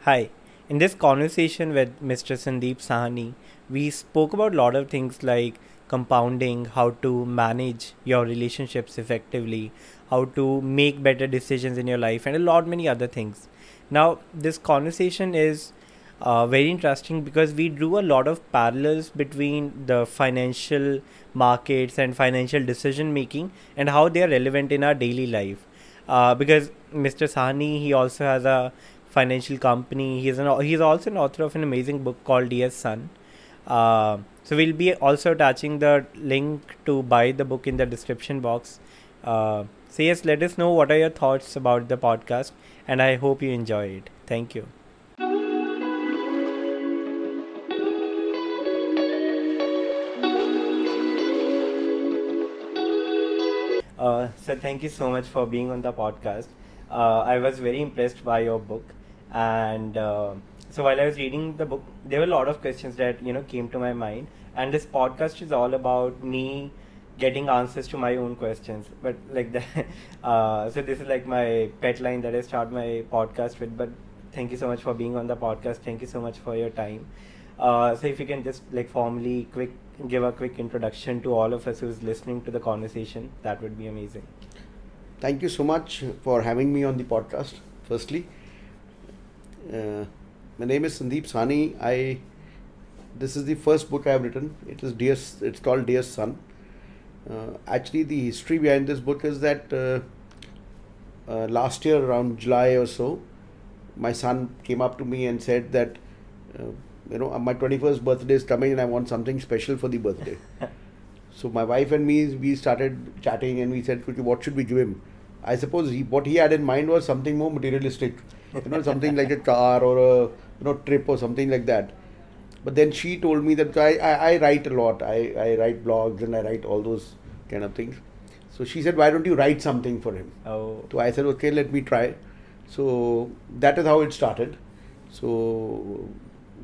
Hi. In this conversation with Mr. Sandeep Sahani, we spoke about a lot of things like compounding, how to manage your relationships effectively, how to make better decisions in your life, and a lot many other things. Now, this conversation is very interesting because we drew a lot of parallels between the financial markets and financial decision making and how they are relevant in our daily life. Because Mr. Sahani, he also has a financial company. He's also an author of an amazing book called Dear Son. So we'll be also attaching the link to buy the book in the description box. So yes, let us know what are your thoughts about the podcast, and I hope you enjoy it. Thank you. So thank you so much for being on the podcast. I was very impressed by your book, and so while I was reading the book, there were a lot of questions that came to my mind. And this podcast is all about me getting answers to my own questions. But like that, so this is like my pet line that I start my podcast with. But thank you so much for being on the podcast. Thank you so much for your time. So if you can just like formally give a quick introduction to all of us who's listening to the conversation, that would be amazing. Thank you so much for having me on the podcast. Firstly, uh, my name is Sandeep Sani. This is the first book I have written. It's called Dear Son. Actually, the history behind this book is that last year around July or so, my son came up to me and said that my 21st birthday is coming and I want something special for the birthday. So my wife and me, we started chatting and we said, "Okay, what should we give him?" I suppose what he had in mind was something more materialistic, something like a car or a trip or something like that. But then she told me that I write a lot. I write blogs and I write all those kind of things. So she said, "Why don't you write something for him?" Oh, So I said, "Okay, let me try." So that is how it started. So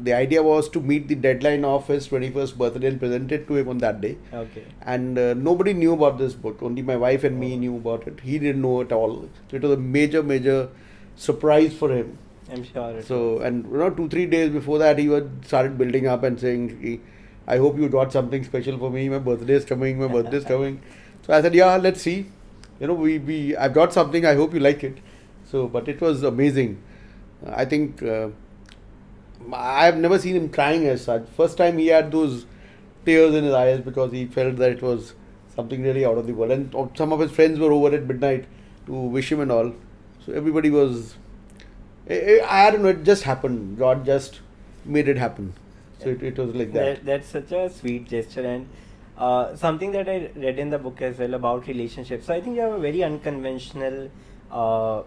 the idea was to meet the deadline of his 21st birthday and present it to him on that day. okay. And nobody knew about this book. Only my wife and me knew about it. He didn't know at all. So it was a major surprise for him. I'm sure. So, and 2-3 days before that, he was started building up and saying, "I hope you got something special for me. My birthday is coming. My birthday is coming." So I said, "Yeah, let's see. I've got something. I hope you like it." So, but it was amazing. I think I've never seen him crying as such. First time he had those tears in his eyes because he felt that it was something really out of the world. And some of his friends were over at midnight to wish him and all. So everybody was. I don't know. It just happened. God just made it happen. So it was like that. That's such a sweet gesture, and something that I read in the book as well about relationships. So I think you have a very unconventional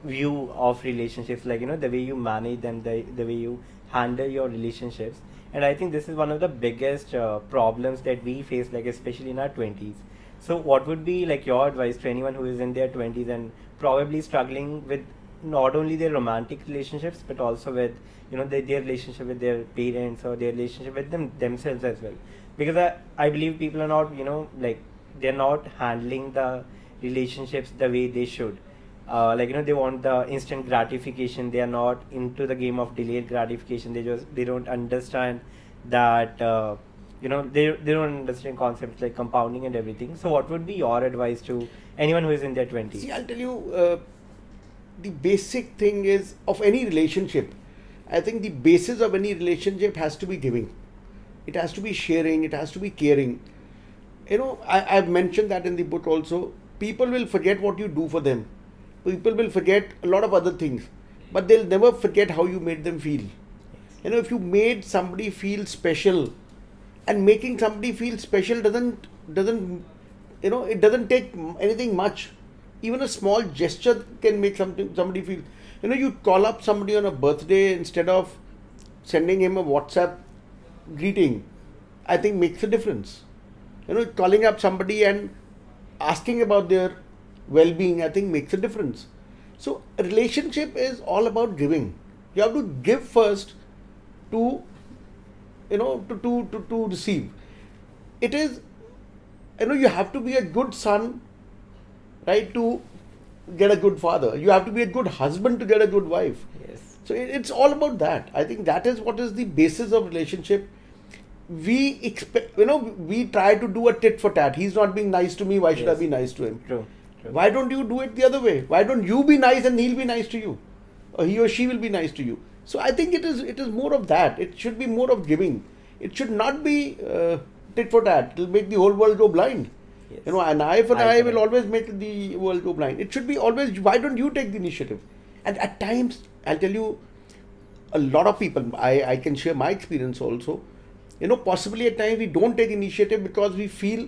view of relationships, like the way you manage them, the way you handle your relationships. And I think this is one of the biggest problems that we face, like especially in our 20s. So what would be like your advice to anyone who is in their 20s and probably struggling with not only their romantic relationships but also with their relationship with their parents or their relationship with themselves as well? Because I believe people are not like they're not handling the relationships the way they should. They want the instant gratification. They are not into the game of delayed gratification. They don't understand that they don't understand concepts like compounding and everything. So what would be your advice to anyone who is in their 20s? See, I'll tell you, the basic thing is of any relationship. I think the basis of any relationship has to be giving. It has to be sharing. It has to be caring. I've mentioned that in the book also. People will forget what you do for them. People will forget a lot of other things, but they'll never forget how you made them feel. If you made somebody feel special, and making somebody feel special doesn't it doesn't take anything much. Even a small gesture can make somebody feel. You call up somebody on a birthday instead of sending him a WhatsApp greeting. I think makes a difference. Calling up somebody and asking about their well-being, I think makes a difference. So a relationship is all about giving. You have to give first to to receive. It is you have to be a good son, right, to get a good father. You have to be a good husband to get a good wife. Yes. So it's all about that. I think that is what is the basis of relationship. We expect, we try to do a tit for tat. He's not being nice to me. Why should I Yes. be nice to him? True. True. Why don't you do it the other way? Why don't you be nice and he'll be nice to you, or he or she will be nice to you? So I think it is more of that. It should be more of giving. It should not be tit for tat. It'll make the whole world go blind. Yes. An eye for an Eye eye for will eye. always make the world go blind. It should be always, why don't you take the initiative? And at times, I'll tell you, a lot of people, I can share my experience also. Possibly at times we don't take initiative because we feel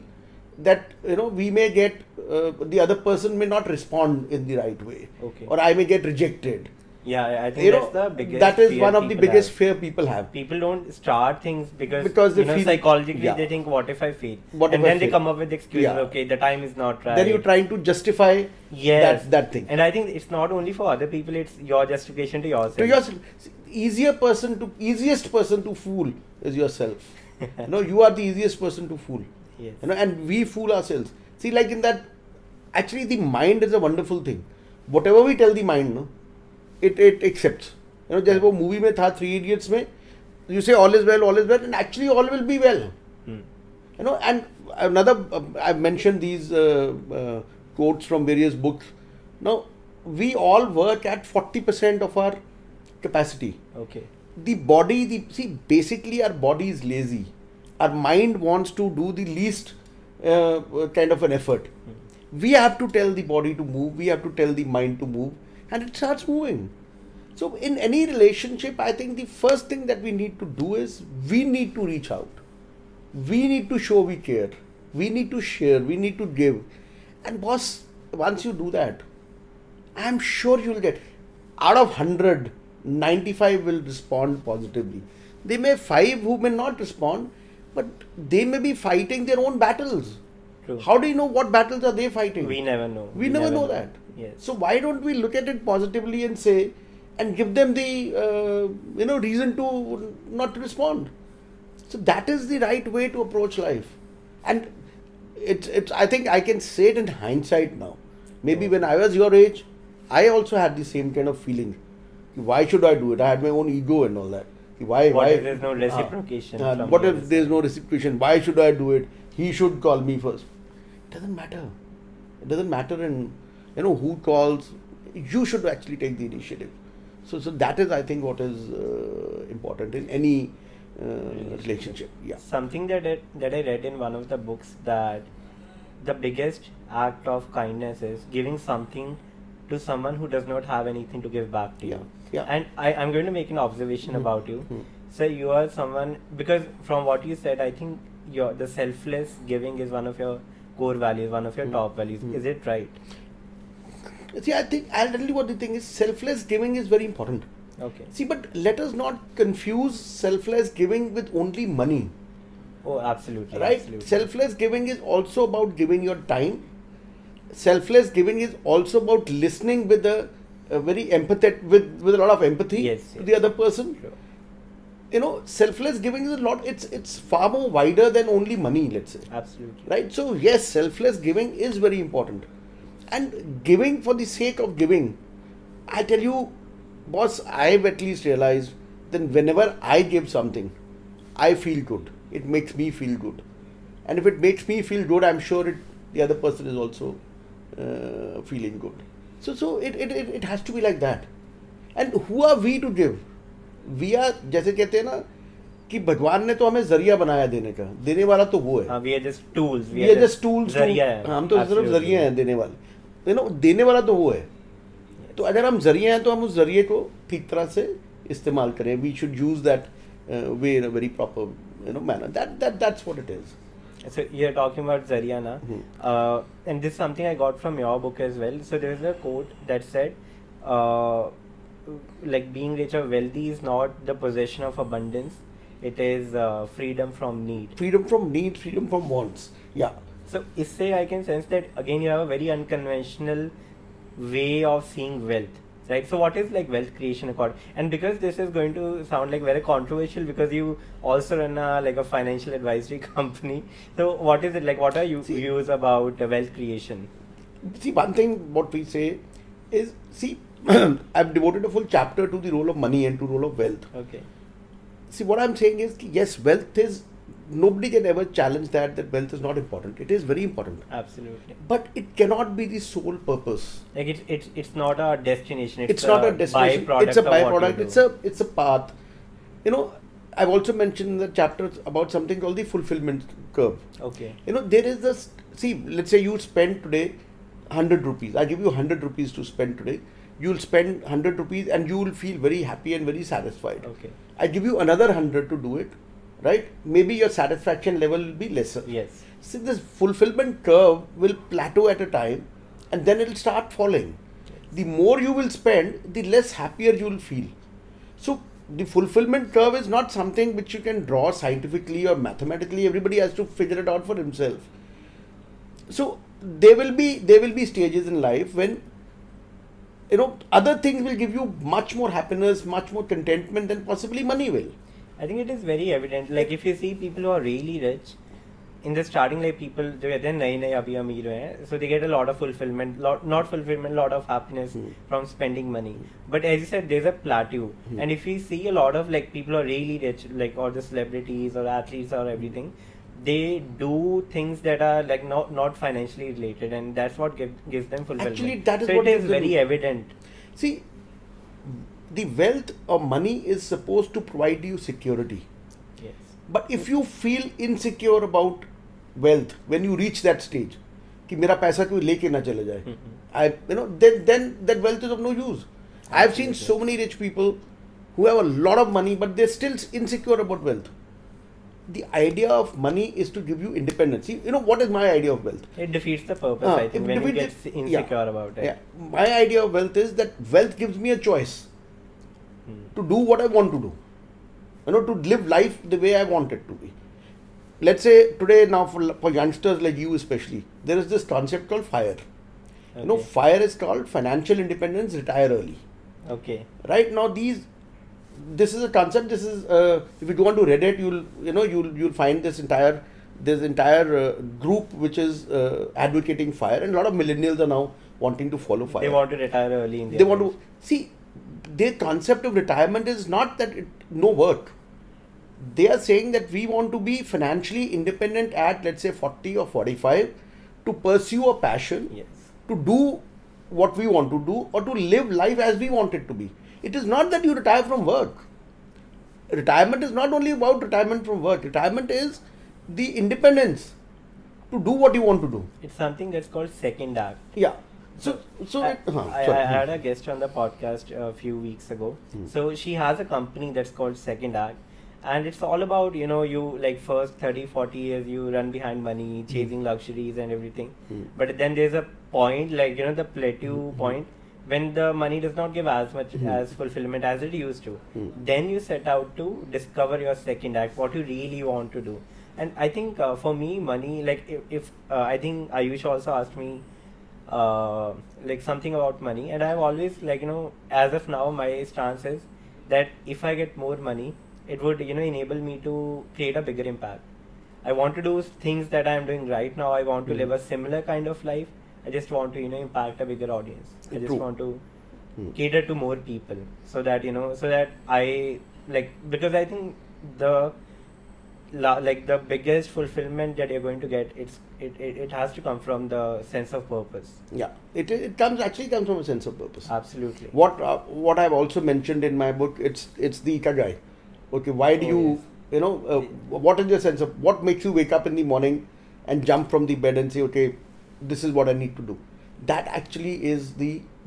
that, we may get, the other person may not respond in the right way. Okay. Or I may get rejected. Yeah, I think that's the biggest. That is fear one of the people biggest have. fear people have. People don't start things Because they feel- psychologically yeah. they think, what if I fail? What And if I then they fail? come up with excuses. Yeah. Okay, the time is not right. Then you're trying to justify Yes. that thing. And I think it's not only for other people; it's your justification to yourself. To yourself. Easiest person to fool is yourself. You are the easiest person to fool. Yes. And we fool ourselves. See, like in that, actually the mind is a wonderful thing. Whatever we tell the mind, no, it accepts. जैसे वो movie में था 3 Idiots में, you say all is well, and actually all will be well. And another, I've mentioned these quotes from various books. Now, we all work at 40% of our capacity. Okay. The body, basically our body is lazy. Our mind wants to do the least kind of an effort. We have to tell the body to move, we have to tell the mind to move, and it starts moving. So in any relationship, I think the first thing that we need to do is we need to reach out. We need to show we care. We need to share. We need to give. And boss, once you do that, I'm sure you'll get, out of 100, 95 will respond positively. They may 5 who may not respond, but they may be fighting their own battles. True. How do you know what battles are they fighting? We never know. We never know that. Yes. So why don't we look at it positively and say, and give them the reason to not respond? So that is the right way to approach life. And it's I think I can say it in hindsight now. Maybe when I was your age, I also had the same kind of feeling. Why should I do it? I had my own ego and all that. Why? What if there's no reciprocation? from What the if other there's side? no reciprocation? Why should I do it? He should call me first. It doesn't matter. It doesn't matter in who calls. You should actually take the initiative. So that is, I think, what is important in any relationship. Yeah. Something that I read in one of the books, that the biggest act of kindness is giving something to someone who does not have anything to give back to you. Yeah. And I'm going to make an observation about you. Mhm. So you are someone, because from what you said, I think the selfless giving is one of your core values, one of your top values. Is it right? See, I think I'll tell you what the thing is. Selfless giving is very important. Okay. See, but let us not confuse selfless giving with only money. Oh, absolutely. Right? Absolutely. Selfless giving is also about giving your time. Selfless giving is also about listening with a very empathetic, with a lot of empathy Yes, to the other person. Sure. Selfless giving is a lot. It's far more wider than only money. Let's say. Absolutely. Right? So yes, selfless giving is very important. And giving for the sake of giving, I tell you, boss, I've at least realized that whenever I give something, I feel good. It makes me feel good. And if it makes me feel good, I'm sure the other person is also feeling good. So it has to be like that. And who are we to give? We are, जैसे कहते हैं ना कि भगवान ने तो हमें जरिया बनाया देने का, देने वाला तो वो है. We are just tools. We are just tools. जरिया है. हम तो सिर्फ Absolutely. जरिए हैं देने वाले. देने वाला तो वो है. तो अगर हम जरिए हैं तो हम उस जरिए को ठीक तरह से इस्तेमाल करें. We should use that way in a very proper manner. That's what it is. So you're talking about Zariya na, and this is something I got from your book as well. So there is a quote that said, like being rich or wealthy is not the possession of abundance; it is freedom from need. Freedom from need, freedom from wants. Yeah. So isse I can sense that again you have a very unconventional way of seeing wealth. Right. So what is like wealth creation according? And because this is going to sound like very controversial, because you also run a financial advisory company. So what is it like? What are your views about wealth creation? See, one thing what we say is, I've devoted a full chapter to the role of money and to role of wealth. Okay. See, what I'm saying is, yes, wealth is, nobody can ever challenge that wealth is not important. It is very important. Absolutely. But it cannot be the sole purpose. Like it's not a destination. It's not a destination. It's a byproduct. It's a path. You know, I've also mentioned in the chapter about something called the fulfillment curve. Okay. You know, there is this, see, let's say you spend today 100 rupees. I give you 100 rupees to spend today. You'll spend 100 rupees and you will feel very happy and very satisfied. Okay. I give you another 100 to do it, right? Maybe your satisfaction level will be lesser. Yes. See, this fulfillment curve will plateau at a time and then it will start falling. Yes. The more you will spend, the less happier you will feel. So, the fulfillment curve is not something which you can draw scientifically or mathematically. Everybody has to figure it out for himself. So, there will be stages in life when, you know, other things will give you much more happiness, much more contentment than possibly money will. I think it is very evident. Like if you see people who are really rich, in the starting, like people जो कहते हैं नए नए अभी अमीर हुए हैं, so they get a lot of fulfillment, lot of happiness from spending money. But as you said, there's a plateau, and if we see a lot of like people who are really rich, like or the celebrities or athletes or everything, they do things that are like not financially related, and that's what gives them fulfillment. Actually, that is so what it is gives them- very evident. See, the wealth or money is supposed to provide you security. Yes. But if you feel insecure about wealth when you reach that stage, कि मेरा पैसा कोई लेके ना चले जाए, then that wealth is of no use. I've seen so many rich people who have a lot of money, but they're still insecure about wealth. The idea of money is to give you independence. See, you know what is my idea of wealth? It defeats the purpose, I think, when you get insecure about it. Yeah. My idea of wealth is that wealth gives me a choice to do what I want to do. You know, to live life the way I want it to be. Let's say today now for youngsters like you especially, there is this concept called FIRE. Okay. You know, FIRE is called financial independence, retire early. Okay. Right now this is a concept. This is if you go onto Reddit, you'll find this entire group which is advocating FIRE, and a lot of millennials are now wanting to follow FIRE. They want to retire early in their They want lives. to see. Their concept of retirement is not that no work. They are saying that we want to be financially independent at, let's say, 40 or 45 to pursue a passion, Yes. to do what we want to do, or to live life as we want it to be. It is not that you retire from work. Retirement is not only about retirement from work. Retirement is the independence to do what you want to do. It's something that's called second act. Yeah. I had a guest on the podcast a few weeks ago. So she has a company that's called Second Act, and it's all about, you like first 30, 40 years you run behind money, chasing luxuries and everything. But then there's a point, like, the plateau point, when the money does not give as much as fulfillment as it used to. Then you set out to discover your second act, what you really want to do. And I think for me, money, like if I think Ayush also asked me like something about money, and I've always, like, as of now my stance is that if I get more money, it would enable me to create a bigger impact. I want to do things that I'm doing right now. I want to live a similar kind of life. I just want to impact a bigger audience. I just want to cater to more people, so that so that I because I think the biggest fulfillment that you're going to get, it has to come from the sense of purpose. Yeah, it comes from a sense of purpose. Absolutely. What I've also mentioned in my book, it's the Ikigai. Okay, why do what is your sense of, what makes you wake up in the morning and jump from the bed and say, okay, this is what I need to do? That actually is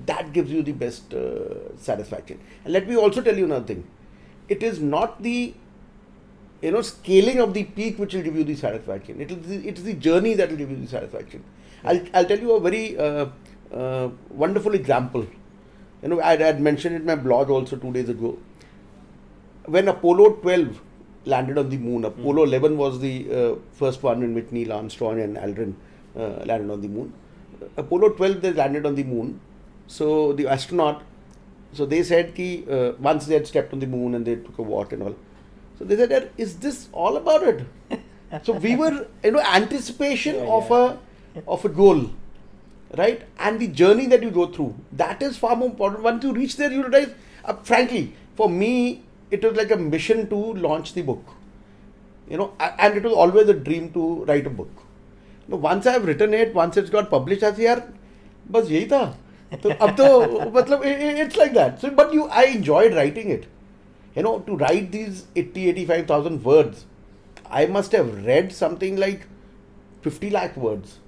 that gives you the best satisfaction. And let me also tell you another thing. It is not the scaling of the peak which will give you the satisfaction. It's the journey that will give you the satisfaction. I'll tell you a very wonderful example. I had mentioned it in my blog also 2 days ago. When Apollo 12 landed on the moon, Apollo 11 was the first one in which Neil Armstrong and Aldrin landed on the moon. Apollo 12, they landed on the moon. So the astronaut, they said that once they had stepped on the moon and they took a walk and all. So they said, is this all about it? So we were, anticipation of a goal. right? And the journey that you go through, that is far more important. Once you reach there, you realize, frankly, for me, it was like a mission to launch the book, and it was always a dream to write a book. Once I have written it, once it's got published, I say, यार बस यही था. तो अब तो मतलब it's like that. So, but I enjoyed writing it. To write these 85,000 words, I must have read something like 50 lakh words.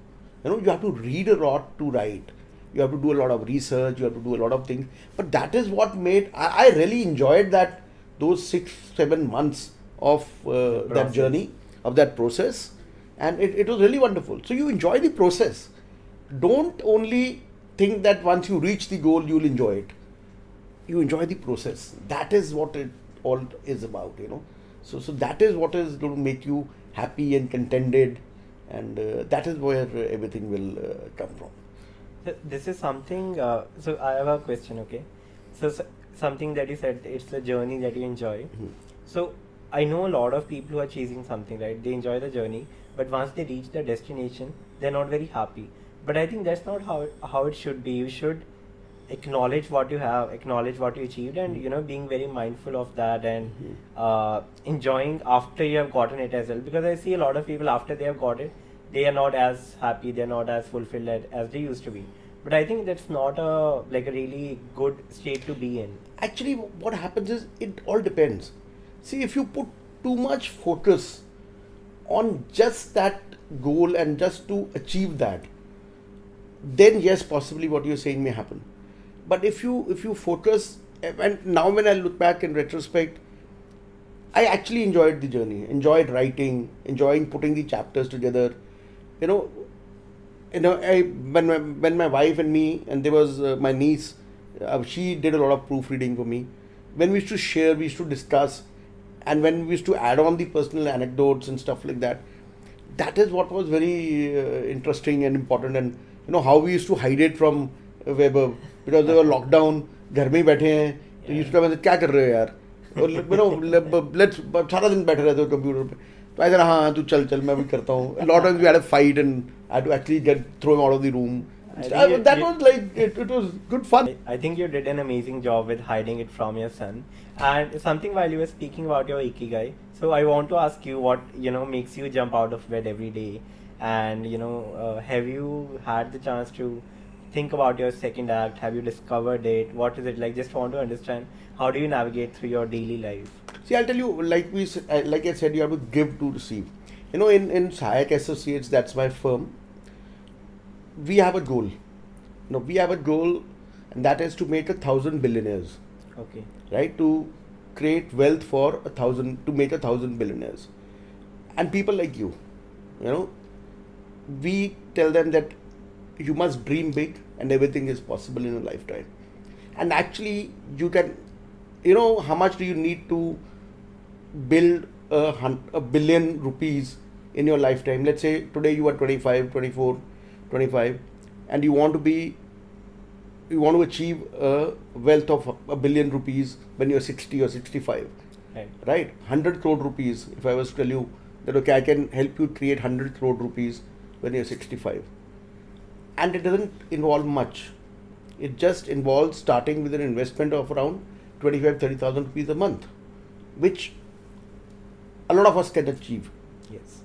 You have to read a lot to write. You have to do a lot of research. You have to do a lot of things. But that is what made, I really enjoyed those 6-7 months of that journey, of that process. And it was really wonderful. So you enjoy the process. Don't only think that once you reach the goal, you'll enjoy it. You enjoy the process. That is what it all is about, So that is what is going to make you happy and contented, and that is where everything will come from. This is something. So I have a question. Okay, so something that you said, it's the journey that you enjoy. Mm-hmm. So I know a lot of people who are chasing something, right? They enjoy the journey, but once they reach the destination, they're not very happy. But I think that's not how it should be. You should acknowledge what you have, acknowledge what you achieved, and being very mindful of that, and enjoying after you have gotten it as well. Because I see a lot of people, after they have got it, they are not as happy, they are not as fulfilled as they used to be. But I think that's not a really good state to be in. Actually, what happens is, it all depends. See, if you put too much focus on just that goal and just to achieve that, then yes, possibly what you're saying may happen. But if you focus, and now when I look back in retrospect, I actually enjoyed the journey, enjoyed writing, enjoying putting the chapters together. When my wife and me, and there was my niece, she did a lot of proofreading for me. When we used to share, we used to discuss, and when we used to add on the personal anecdotes and stuff like that, that is what was very interesting and important. And how we used to hide it from Weber, because they were locked down, घर में ही बैठे हैं, तो used to say, क्या कर रहे हो यार? Let's सारा दिन बैठे रहते हो कंप्यूटर पे. तो I said, हाँ तू चल मैं भी करता हूँ. A lot of times we had a fight and I had to actually throw him out of the room. That was like, it was good fun. I think you did an amazing job with hiding it from your son. And something while you were speaking about your Ikigai, so I want to ask you what makes you jump out of bed every day, and have you had the chance to think about your second act? Have you discovered it? What is it like? Just want to understand, how do you navigate through your daily life? See, I'll tell you, like I said, you have to give to receive. In Sahayak Associates, that's my firm, we have a goal. We have a goal, and that is to make 1,000 billionaires. Okay. Right? To create wealth for 1,000, to make 1,000 billionaires. And people like you, we tell them that you must dream big and everything is possible in a lifetime. And actually, you can, how much do you need to build a billion rupees in your lifetime? Let's say today you are 25, 24, 25, and you want to achieve a wealth of $1 billion when you're 60 or 65. Right? 100 crore rupees, if I was to tell you that, okay, I can help you create 100 crore rupees when you're 65. And it doesn't involve much. It just involves starting with an investment of around 25,000-30,000 rupees a month, which a lot of us can achieve. Yes.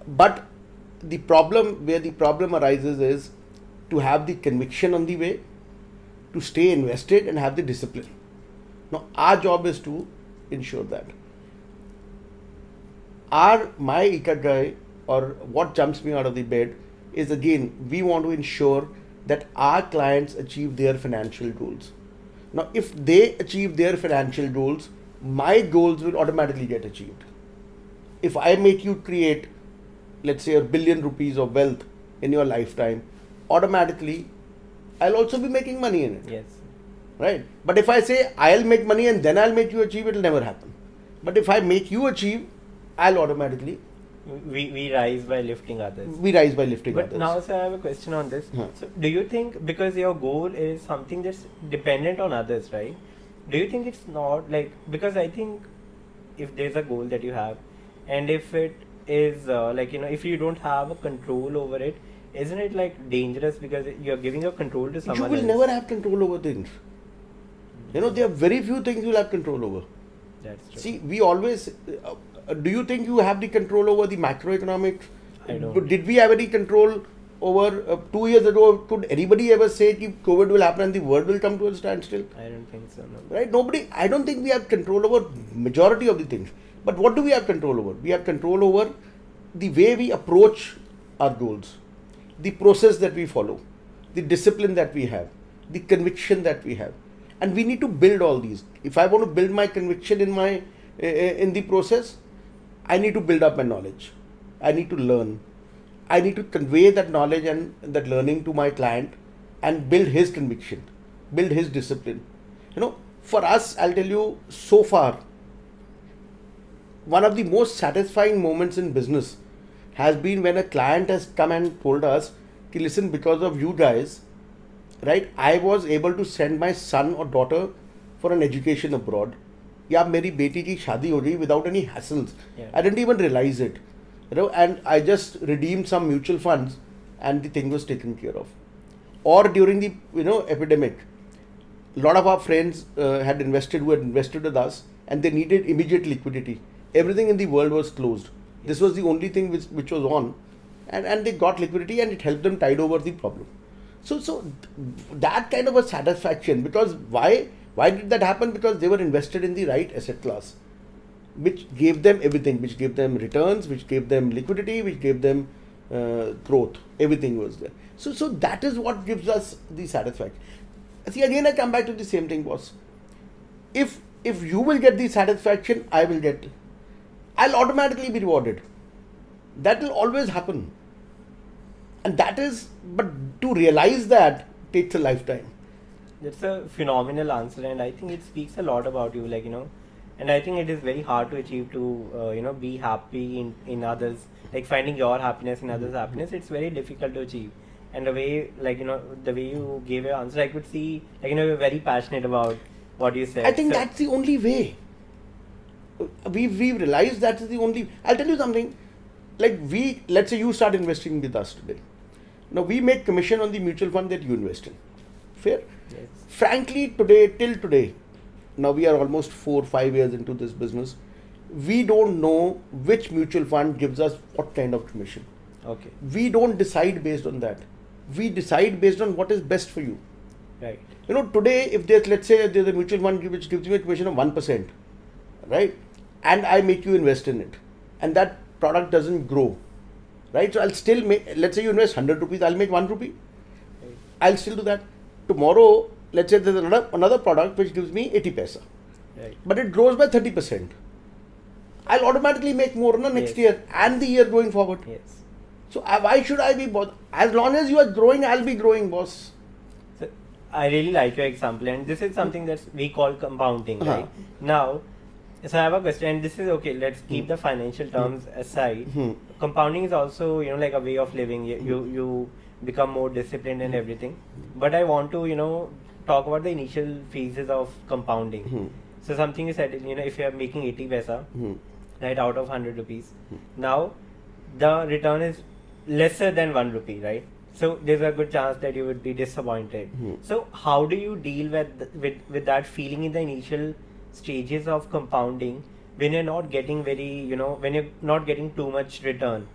But the problem arises is to have the conviction on the way, to stay invested and have the discipline. Now, our job is to ensure that. My Ikigai, or what jumps me out of the bed, is again, we want to ensure that our clients achieve their financial goals. Now, if they achieve their financial goals, my goals will automatically get achieved. If I make you create, let's say, $1 billion of wealth in your lifetime, automatically I'll also be making money in it. Yes. Right? But if I say I'll make money and then I'll make you achieve, it'll never happen. But if I make you achieve, I'll automatically. We rise by lifting others. We rise by lifting but others. But now, sir, I have a question on this. So, do you think, because your goal is something that's dependent on others, right? Do you think it's not like, because I think if there's a goal that you have, and if it is if you don't have a control over it, isn't it like dangerous because you're giving your control to someone You will else? never have control over things. You know, there are very few things you'll have control over. That's true. See, we always. Do you think you have the control over the macroeconomics? I don't. Did we have any control over 2 years ago? Could anybody ever say that COVID will happen and the world will come to a standstill? I don't think so. No. Right? Nobody. I don't think we have control over majority of the things. But what do we have control over? We have control over the way we approach our goals, the process that we follow, the discipline that we have, the conviction that we have, and we need to build all these. If I want to build my conviction in the process, I need to build up my knowledge. I need to learn. I need to convey that knowledge and that learning to my client and build his conviction, build his discipline. You know, for us, I'll tell you, so far, one of the most satisfying moments in business has been when a client has come and told us, "Ki, listen, because of you guys, right, I was able to send my son or daughter for an education abroad. या मेरी बेटी की शादी हो गई without any hassles. Yeah. I didn't even realize it. You know, and I just redeemed some mutual funds and the thing was taken care of." Or during the epidemic, a lot of our friends who had invested with us, and they needed immediate liquidity. Everything in the world was closed. This was the only thing which was on, and they got liquidity and it helped them tide over the problem. So that kind of a satisfaction, because why did that happen? Because they were invested in the right asset class, which gave them everything, which gave them returns, which gave them liquidity, which gave them growth. Everything was there. So that is what gives us the satisfaction. See, again I come back to the same thing, boss. If you will get the satisfaction, I'll automatically be rewarded. That will always happen. And but to realize that takes a lifetime. That's a phenomenal answer, and I think it speaks a lot about you, and I think it is very hard to achieve to, be happy in others, like finding your happiness in others' happiness. It's very difficult to achieve. And the way, the way you gave your answer, I could see, you're very passionate about what you said. I think that's the only way. We've realized that is the only. I'll tell you something. Let's say you start investing with us today. Now we make commission on the mutual fund that you invest in. Fair? Yes. Frankly, till today, now we are almost 4 or 5 years into this business. We don't know which mutual fund gives us what kind of commission. Okay. We don't decide based on that. We decide based on what is best for you. Right. Today, if let's say there's a mutual fund which gives you a commission of 1%, right? And I make you invest in it, and that product doesn't grow, right? So I'll still make, let's say you invest 100 rupees, I'll make 1 rupee. Right. I'll still do that. Tomorrow, let's say there's another product which gives me 80 paisa, Right. but it grows by 30%. I'll automatically make more next Yes. year and the year going forward. Yes. So why should I be bothered? As long as you are growing, I'll be growing, boss. So I really like your example, and this is something that we call compounding, right? Now, so I have a question, and this is okay. Let's keep the financial terms aside. Compounding is also, like a way of living. You become more disciplined and everything. But I want to, talk about the initial phases of compounding. So something you said, if you are making 80 paisa, right, out of 100 rupees, now the return is lesser than 1 rupee, right? So there's a good chance that you would be disappointed. So how do you deal with that feeling in the initial stages of compounding when you're not getting when you're not getting too much return,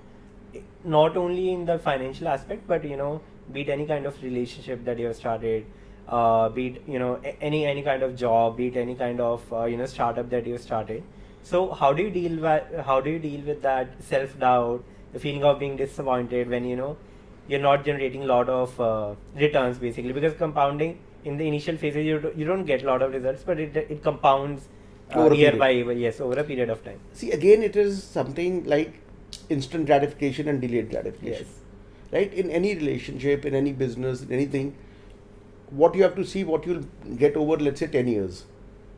not only in the financial aspect, but be it any kind of relationship that you have started, be it any kind of job, be it any kind of startup that you started. So how do you deal with that self-doubt, the feeling of being disappointed when you're not generating a lot of returns, basically? Because compounding in the initial phases, you don't get a lot of results, but it compounds year by year, yes, over a period of time. See, again, it is something like instant gratification and delayed gratification. Yes. Right? In any relationship, in any business, in anything, what you have to see, what you'll get over, let's say, 10 years,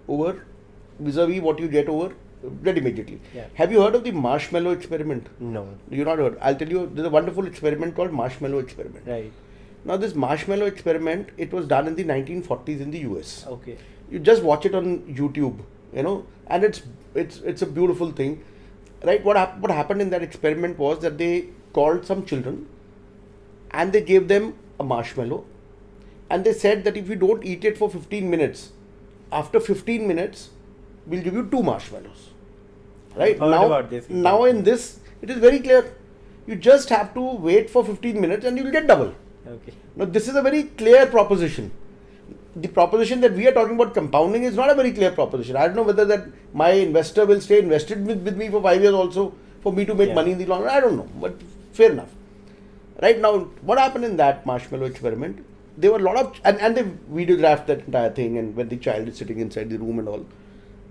over vis-a-vis what you get over that immediately. Yeah. Have you heard of the marshmallow experiment? No. You've not heard. I'll tell you, there's a wonderful experiment called marshmallow experiment. Right. Now, this marshmallow experiment, it was done in the 1940s in the US. Okay. You just watch it on YouTube, and it's a beautiful thing, right? What happened in that experiment was that they called some children and they gave them a marshmallow, and they said that if you don't eat it for 15 minutes, after 15 minutes, we'll give you 2 marshmallows. Right? Heard about this. Now in this, it is very clear. You just have to wait for 15 minutes and you will get double. Okay. Now this is a very clear proposition. The proposition that we are talking about compounding is not a very clear proposition. I don't know whether that my investor will stay invested with me for 5 years also for me to make money in the long run. I don't know, but fair enough. Right now, what happened in that marshmallow experiment? There were a lot of, and they videographed that entire thing, and when the child is sitting inside the room and all.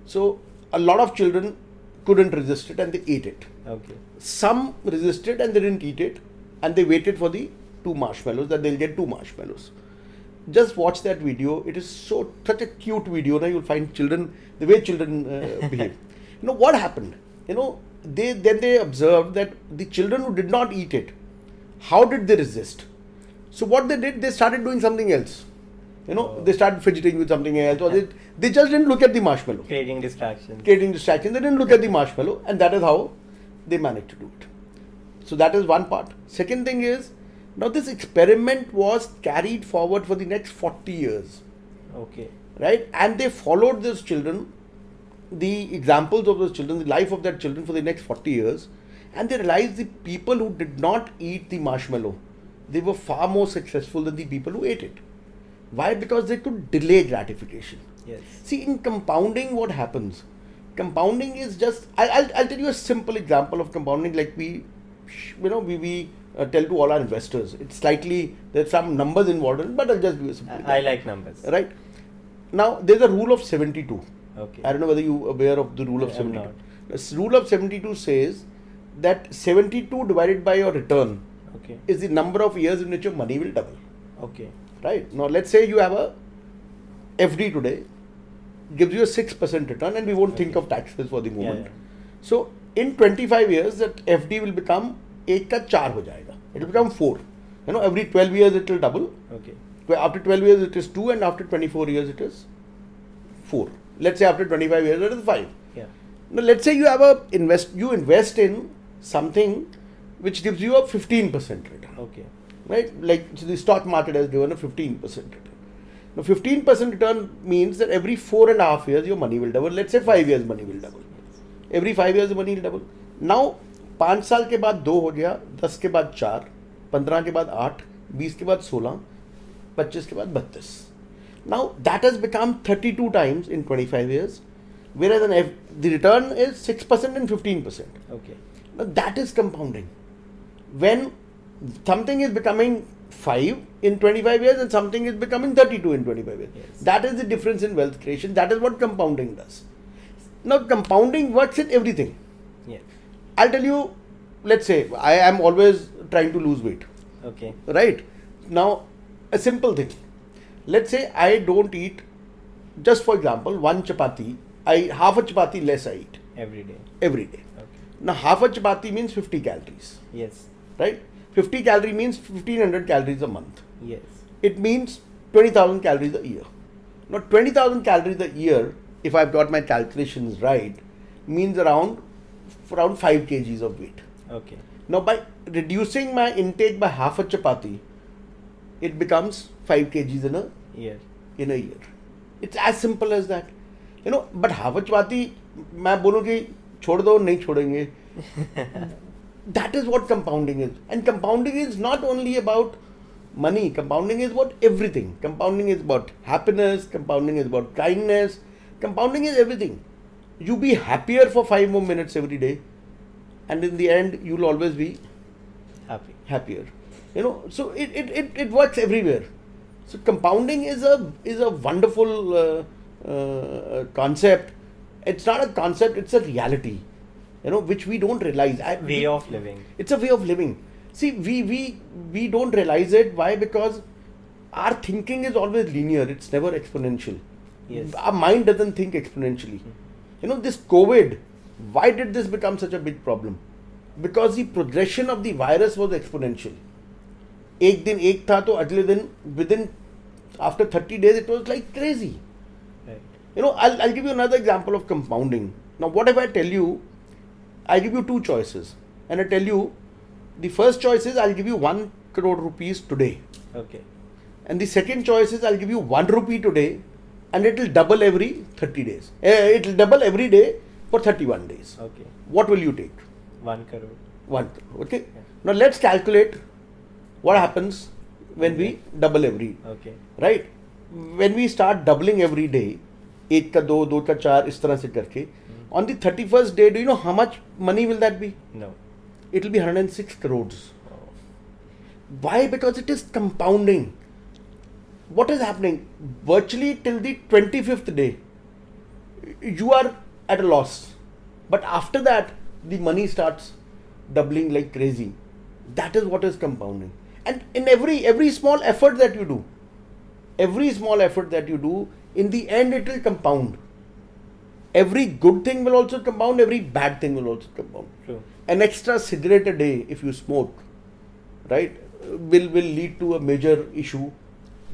So a lot of children couldn't resist it and they ate it. Okay. Some resisted and they didn't eat it, and they waited for the 2 marshmallows, that they'll get 2 marshmallows. Just watch that video. It is such a cute video. Now you'll find children, the way children behave. You know what happened? You know, they observed that the children who did not eat it, how did they resist? So what they did, they started doing something else. You know, they started fidgeting with something else, or they just didn't look at the marshmallow. Creating distractions. They didn't look at the marshmallow, and that is how they managed to do it. So that is one part. Second thing is, now this experiment was carried forward for the next 40 years. Okay. Right? And they followed those children, the examples of those children, the life of that children for the next 40 years, and they realized the people who did not eat the marshmallow, they were far more successful than the people who ate it. Why? Because they could delay gratification. Yes. See, in compounding, what happens? Compounding is just, I'll tell you a simple example of compounding, like we tell to all our investors. It's slightly, there's some numbers involved in it, but I'll just give you a simple example. I like numbers. Right? Now, there's a rule of 72. Okay. I don't know whether you're aware of the rule of I'm 72. not. The rule of 72 says that 72 divided by your return Okay. is the number of years in which your money will double. Okay. Right? Now, let's say you have a FD today, gives you a 6% return, and we won't think of taxes for the moment. Yeah. So, in 25 years, that FD will become 1 ka 4 ho jayega. It will become 4. You know, every 12 years it will double. Okay. After 12 years it is 2, and after 24 years it is 4. Let's say after 25 years it is 5. Yeah. Now, let's say you have you invest in something which gives you a 15% return. Okay. Right? Like, so the stock market has given a 15% return. Now, 15% return means that every 4.5 years your money will double. Let's say 5 years money will double. Every 5 years the money will double. Now, 5 साल के बाद 2 हो गया, 10 के बाद 4, 15 के बाद 8, 20 के बाद 16, 25 के बाद 32. Now, that has become 32 times in 25 years, whereas the return is 6% and 15%. Okay. Now, that is compounding. When something is becoming 5 in 25 years and something is becoming 32 in 25 years. Yes. That is the difference in wealth creation. That is what compounding does. Now, compounding works in everything. Yeah. I'll tell you, let's say, I am always trying to lose weight. Okay. Right? Now, a simple thing. Let's say I don't eat, just for example, 1 chapati, half a chapati less I eat. Every day. Every day. Okay. Now, half a chapati means 50 calories. Yes. Right? 50 calorie means 1500 calories a month. Yes. It means 20,000 calories a year. Now, 20,000 calories a year, if I've got my calculations right, means around 5 kgs of weight. Okay. Now, by reducing my intake by half a chapati, it becomes 5 kgs Yeah. in a year. It's as simple as that. You know, but half a chapati, मैं बोलूँ कि छोड़ दो नहीं छोड़ेंगे. That is what compounding is. And compounding is not only about money. Compounding is about everything. Compounding is about happiness. Compounding is about kindness. Compounding is everything. You be happier for 5 more minutes every day, and in the end, you'll always be Happy. happier. You know, so it works everywhere. So compounding is a wonderful concept. It's not a concept; it's a reality. You know, which we don't realize. Way of living. It's a way of living. See, we don't realize it. Why? Because our thinking is always linear. It's never exponential. Yes. Our mind doesn't think exponentially. You know, this COVID, why did this become such a big problem? Because the progression of the virus was exponential. एक दिन एक था तो अगले दिन within after 30 days it was like crazy. Right. You know, I'll give you another example of compounding. Now, what if I tell you, I give you 2 choices, and I tell you, the first choice is I'll give you 1 crore rupees today. Okay. And the second choice is I'll give you 1 rupee today and it will double every 30 days. It will double every day for 31 days. Okay. What will you take? 1 crore. 1 crore. Okay. Now let's calculate what happens when we double every. Okay. Right? When we start doubling every day, 1 का 2, 2 का 4, इस तरह से करके, on the 31st day, do you know how much money will that be? No. It will be 106 crores. Oh. Why? Because it is compounding. What is happening? Virtually till the 25th day, you are at a loss. But after that, the money starts doubling like crazy. That is what is compounding. And in every small effort that you do, in the end it will compound. Every good thing will also compound, every bad thing will also compound. True. An extra cigarette a day, if you smoke, right, will lead to a major issue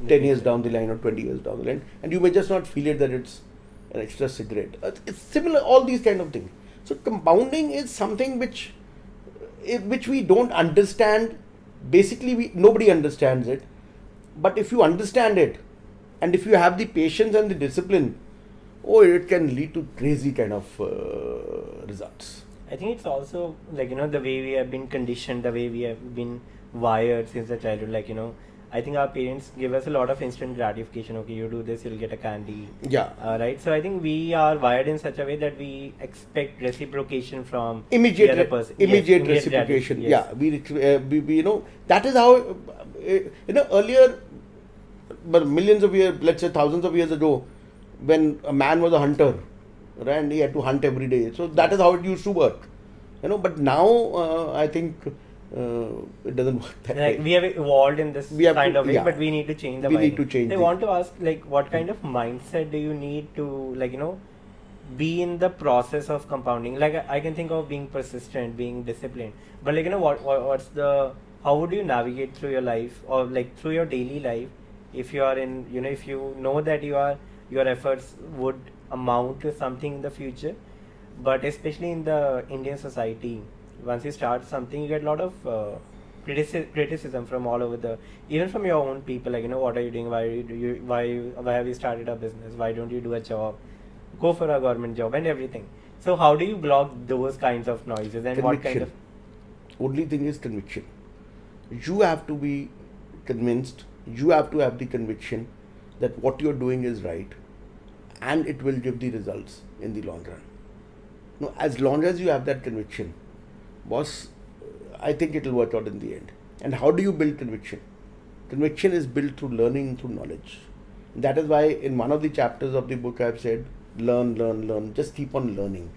10 years down the line or 20 years down the line, and you may just not feel it that it's an extra cigarette. It's similar, all these kind of things. So compounding is something which we don't understand. Basically, nobody understands it. But if you understand it, and if you have the patience and the discipline, it can lead to crazy kind of results. I think it's also like, the way we have been conditioned, the way we have been wired since the childhood. Like, I think our parents give us a lot of instant gratification. Okay, you do this, you'll get a candy. Yeah. Right. So I think we are wired in such a way that we expect reciprocation from immediate the other person. Immediate reciprocation. Yes. Yeah. We that is how earlier, but millions of years, let's say thousands of years ago, when a man was a hunter, right, and he had to hunt every day. So that is how it used to work. But now I think it doesn't work that way. We have evolved in this kind of way, but we need to change the mindset. We need to change. I want to ask, what kind of mindset do you need to, be in the process of compounding? I can think of being persistent, being disciplined, but how would you navigate through your life or through your daily life if you are in, if you know that your efforts would amount to something in the future, but especially in the Indian society, once you start something, you get a lot of criticism from all over even from your own people. What are you doing? Why have you started a business? Why don't you do a job? Go for a government job and everything. So how do you block those kinds of noises and conviction. What kind of? Only thing is conviction. You have to be convinced. You have to have the conviction that what you're doing is right, and it will give the results in the long run. No, as long as you have that conviction, boss, I think it will work out in the end. And how do you build conviction? Conviction is built through learning, through knowledge. That is why in one of the chapters of the book I have said, learn, learn, learn. Just keep on learning.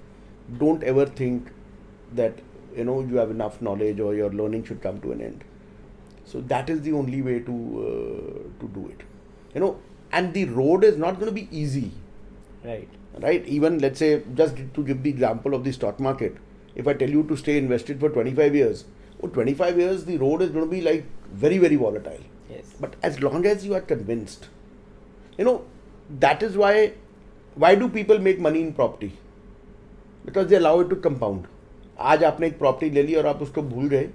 Don't ever think that you have enough knowledge or your learning should come to an end. So that is the only way to do it. And the road is not going to be easy. Right. Even let's say, just to give the example of the stock market, if I tell you to stay invested for 25 years, 25 years, the road is going to be very, very volatile. Yes. But as long as you are convinced, that is why do people make money in property? Because they allow it to compound. आज आपने एक property ले ली और आप उसको भूल गए,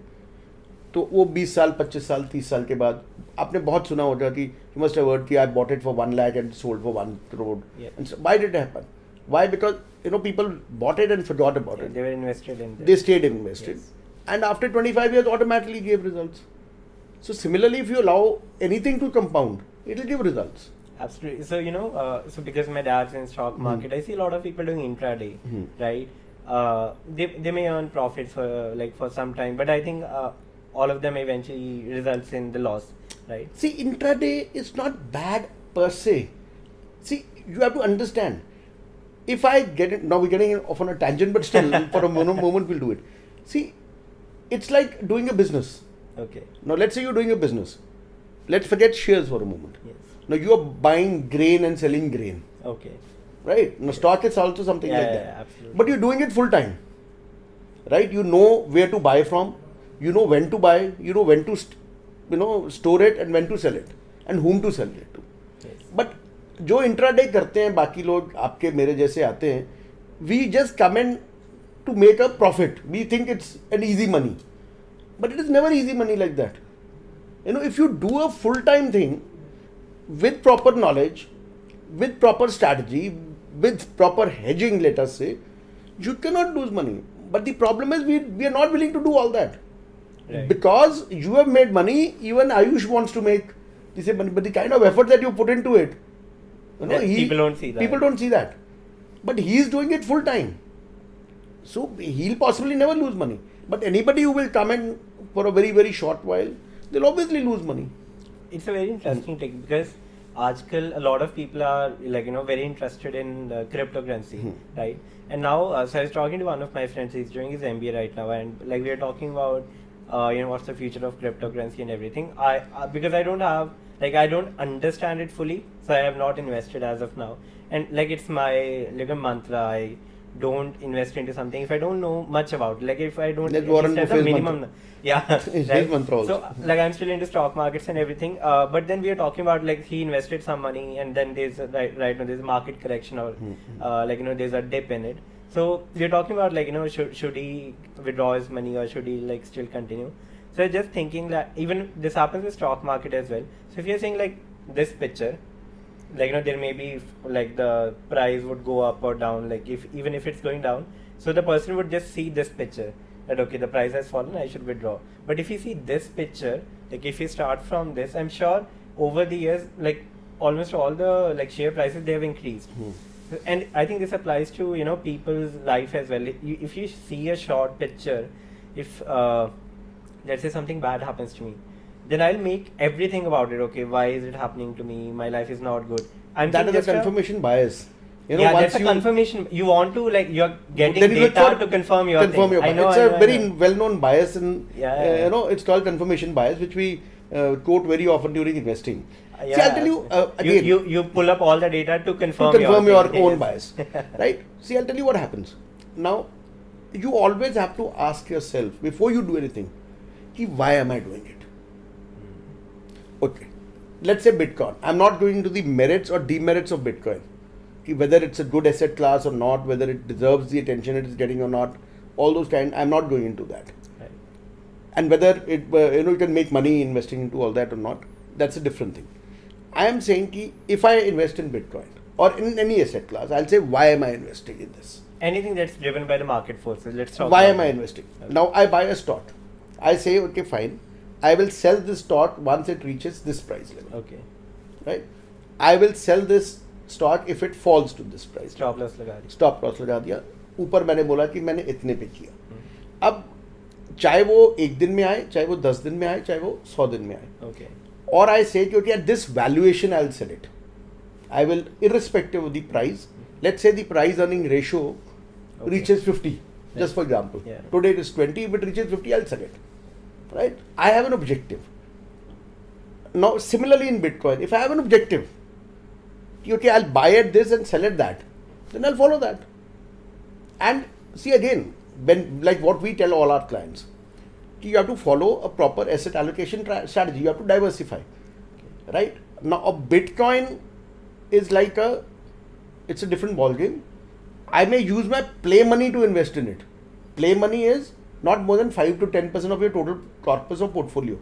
तो वो 20 साल, 25 साल, 30 साल के बाद आपने बहुत सुना होगा कि you must have heard कि I bought it for 1 lakh and sold for 1 crore. Yeah. And so why did it happen? Why? Because people bought it and forgot about it. They were invested in this. They stayed invested. Yes. And after 25 years automatically gave results. So similarly, if you allow anything to compound, it will give results. Absolutely. So so because my dad's in stock market, I see a lot of people doing intraday, right? They may earn profits for some time, but I think all of them eventually results in the loss, right? See, intraday is not bad per se. See, you have to understand. If I get it, now we're getting off on a tangent, but still for a moment we'll do it. See, it's like doing a business. Okay. Now let's say you're doing a business. Let's forget shares for a moment. Yes. Now you are buying grain and selling grain. Okay. Right? Now stock is also something like that. Yeah, absolutely. But you're doing it full time. Right? You know where to buy from. You know when to buy. You know when to store it and when to sell it. And whom to sell it to. Yes. But जो intraday करते हैं बाकी लोग आपके मेरे जैसे आते हैं, we just come in to make a profit. We think it's an easy money. But it is never easy money like that. if you do a full-time thing with proper knowledge, with proper strategy, with proper hedging, let us say, you cannot lose money. But the problem is we are not willing to do all that. Right. Because you have made money, even Ayush wants to make the same money, but the kind of effort that you put into it, people don't see that. People don't see that. But he is doing it full time. So he'll possibly never lose money. But anybody who will come in for a very, very short while, they'll obviously lose money. It's a very interesting thing because आजकल a lot of people are very interested in cryptocurrency, right? And now, so I was talking to one of my friends. He's doing his MBA right now, and we are talking about what's the future of cryptocurrency and everything. Because I don't have I don't understand it fully, so I have not invested as of now. And it's my a mantra. I don't invest into something if I don't know much about it. If I don't understand the minimum. Yeah, right? So I'm still into stock markets and everything, but then we are talking about he invested some money and then there's right now there's a market correction or there's a dip in it. So we are talking about should he withdraw his money or should he still continue? So I'm just thinking that even this happens with stock market as well. So if you're saying this picture, there may be the price would go up or down, even if it's going down, so the person would just see this picture that okay, the price has fallen, I should withdraw. But if you see this picture, if you start from this, I'm sure over the years almost all the share prices, they have increased. And I think this applies to people's life as well. If you see a short picture, if let's say something bad happens to me, then I'll make everything about it. Okay, why is it happening to me? My life is not good. That is a confirmation bias. That's a confirmation. You want to you're getting data to confirm your thing. I know, it's a very well-known bias, and it's called confirmation bias, which we quote very often during investing. See, I'll tell you again. You pull up all the data to confirm your own bias, right? See, I'll tell you what happens. Now, you always have to ask yourself before you do anything, why am I doing it? Okay, let's say Bitcoin. I'm not going into the merits or demerits of Bitcoin. Whether it's a good asset class or not, whether it deserves the attention it is getting or not, all those kind, I'm not going into that. Right. And whether it you can make money investing into all that or not, that's a different thing. I am saying if I invest in Bitcoin or in any asset class, I'll say why am I investing in this? Anything that's driven by the market forces. Let's talk. Why am I investing? Okay. Now I buy a stock. I say okay, fine. I will sell this stock once it reaches this price level. Okay. Right. I will sell this stock if it falls to this price. Stop loss लगा दिया. Stop loss लगा दिया. ऊपर मैंने बोला कि मैंने इतने पे किया. अब चाहे वो एक दिन में आए, चाहे वो 10 दिन में आए, चाहे वो 100 दिन में आए. Okay. Or I say कि at this valuation I'll sell it. I will, irrespective of the price. Let's say the price earning ratio reaches 50. Just for example. Yeah. Today it is 20. If it reaches 50, I'll sell it. Right? I have an objective. Now, similarly in Bitcoin, if I have an objective, okay, I'll buy at this and sell at that, then I'll follow that. And see again, when what we tell all our clients, you have to follow a proper asset allocation strategy. You have to diversify, right? Now, a Bitcoin is it's a different ball game. I may use my play money to invest in it. Play money is not more than 5 to 10% of your total corpus or portfolio.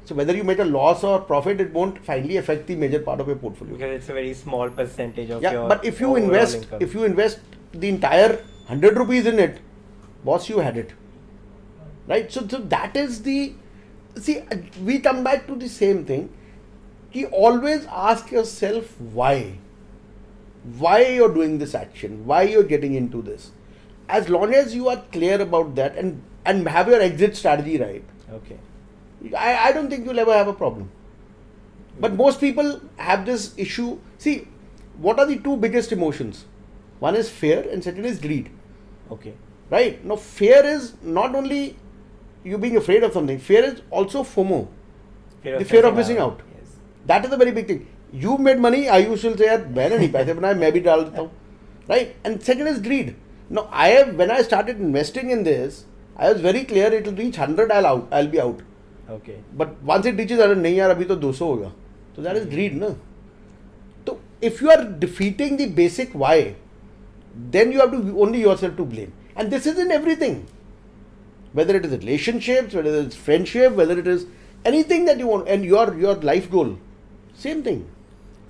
So whether you make a loss or profit, it won't finally affect the major part of your portfolio. Because it's a very small percentage of your but if you invest, the entire 100 rupees in it, boss, you had it. Right? So that is we come back to the same thing. Always ask yourself why. Why you're doing this action? Why you're getting into this? As long as you are clear about that and have your exit strategy right. Okay. I don't think you'll ever have a problem. But most people have this issue. See, what are the two biggest emotions? One is fear and second is greed. Okay. Right? Now, fear is not only you being afraid of something. Fear is also FOMO. The fear of missing out. Yes. That is a very big thing. You made money, I usually say, मैंने नहीं पैसे बनाए, मैं भी डाल देता हूँ. Right? And second is greed. Now, when I started investing in this, I was very clear it will reach 100, I'll be out. Okay. But once it reaches 100, नहीं यार अभी तो 200 होगा. So that is greed, no? So if you are defeating the basic why, then you have to only yourself to blame. And this is in everything. Whether it is relationships, whether it is friendship, whether it is anything that you want, and your life goal, same thing.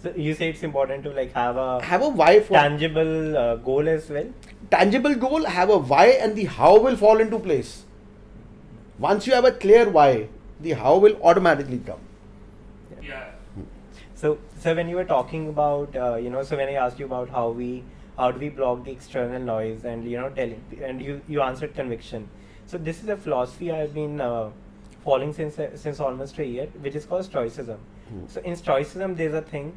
So you say it's important to like have a why for tangible goal as well. Tangible goal, have a why, and the how will fall into place. Once you have a clear why, the how will automatically come. Yeah. So when you were talking about, so when I asked you about how do we block the external noise, and and you answered conviction. So this is a philosophy I've been following since almost a year, which is called Stoicism. So in Stoicism, there's a thing.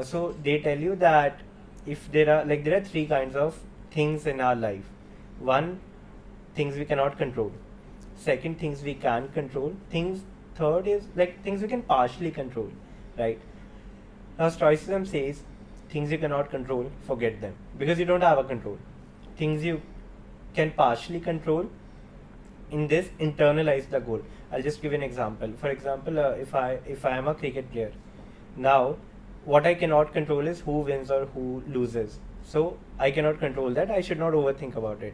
So they tell you that if there are three kinds of things in our life. One, things we cannot control. Second, things we can control. Third is like things we can partially control, right? Now Stoicism says things you cannot control, forget them, because you don't have a control. Things you can partially control, in this, internalize the goal. I'll just give an example. For example, if I am a cricket player, now what I cannot control is who wins or who loses. So I cannot control that. I should not overthink about it.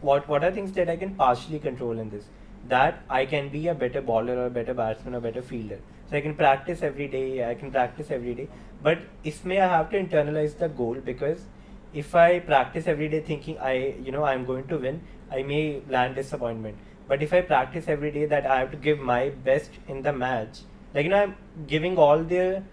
What are things that I can partially control in this? That I can be a better bowler or a better batsman or better fielder. So I can practice every day. But इसमें I have to internalize the goal, because if I practice every day thinking I'm going to win, I may land disappointment. But if I practice every day that I have to give my best in the match, I'm giving all the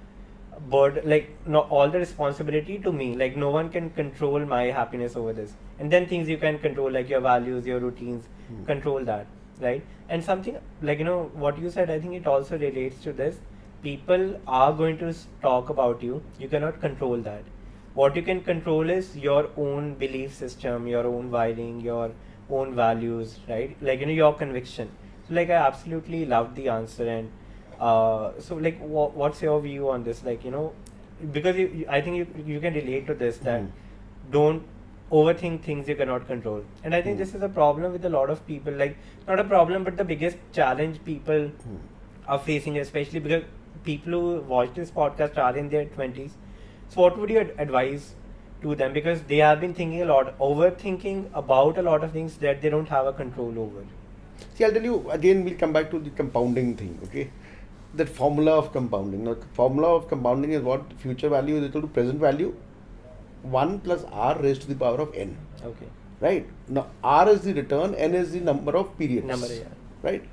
all the responsibility to me. Like no one can control my happiness over this. And then things you can control, like your values, your routines, control that, right? And something what you said, I think it also relates to this. People are going to talk about you. You cannot control that. What you can control is your own belief system, your own wiring, your own values, right? Your conviction. So I absolutely loved the answer. And what's your view on this? Because I think you can relate to this, that don't overthink things you cannot control. And I think this is a problem with a lot of people. Not a problem, but the biggest challenge people are facing, especially because people who watch this podcast are in their 20s. So what would you advise to them? Because they have been thinking a lot, overthinking about a lot of things that they don't have a control over. See, I'll tell you, again, we'll come back to the compounding thing, okay? That formula of compounding. Now, the formula of compounding is what? Future value is equal to present value, 1 plus r raised to the power of n. Okay. Right? Now, r is the return, n is the number of periods. Right?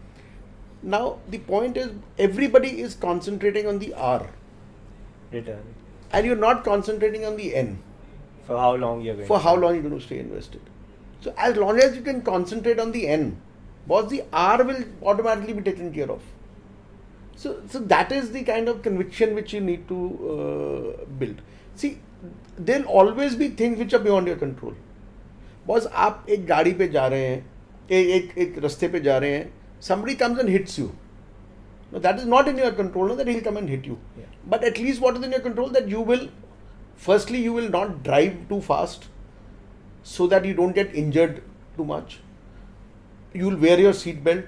Now, the point is, everybody is concentrating on the r. Return. And you're not concentrating on the n. For how long you're going how long you're going to stay invested. So, as long as you can concentrate on the n, boss, the r will automatically be taken care of. So that is the kind of conviction which you need to build. See, there'll always be things which are beyond your control. Boss, आप एक गाड़ी पे जा रहे हैं, एक रास्ते पे जा रहे हैं, somebody comes and hits you. No, that is not in your control, no, that he'll come and hit you. Yeah. But at least what is in your control, that you will, firstly, you will not drive too fast so that you don't get injured too much. You will wear your seat belt.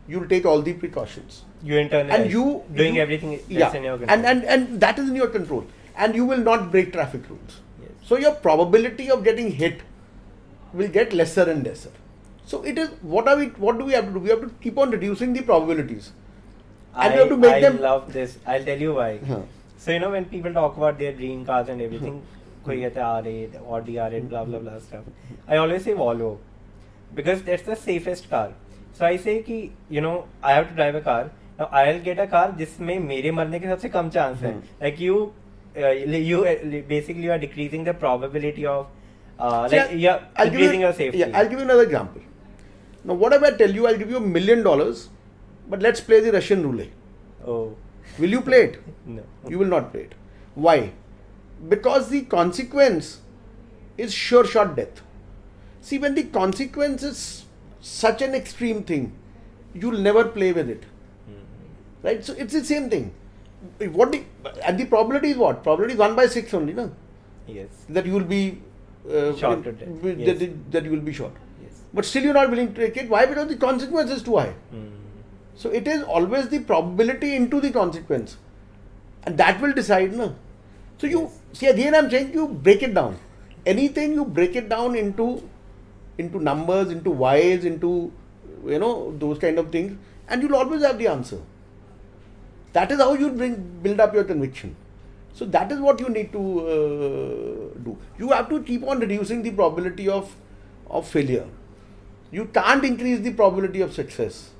You will take all the precautions. You internalize. And you doing everything that's in your control. And that is in your control. And you will not break traffic rules. Yes. So your probability of getting hit will get lesser and lesser. So it is, what do we have to do? We have to keep on reducing the probabilities. And we have to make them. I love this. I'll tell you why. So when people talk about their dream cars and everything, koi kehta R8, Audi R8, blah blah blah stuff, I always say Volvo, because that's the safest car. So I say कि I have to drive a car. Now I'll get a car जिसमें मेरे मरने के सबसे कम chance है. Like you basically you are decreasing the probability of you're increasing your safety. Yeah, I'll give you another example. Now what if I tell you I'll give you $1 million, but let's play the Russian roulette. Oh. Will you play it? No. You will not play it. Why? Because the consequence is sure shot death. See, when the consequence is such an extreme thing, you'll never play with it. Right? So it's the same thing. And the probability is what? Probability is 1/6 only, no? Yes. That you will be shot to death. That you will be shot. Yes. But still you're not willing to take it. Why? Because the consequence is too high. So it is always the probability into the consequence. And that will decide, no? So you see, again I'm saying you break it down. Anything you break it down into numbers, into whys, into those kind of things, and you'll always have the answer. That is how you build up your conviction. So that is what you need to do. You have to keep on reducing the probability of failure. You can't increase the probability of success.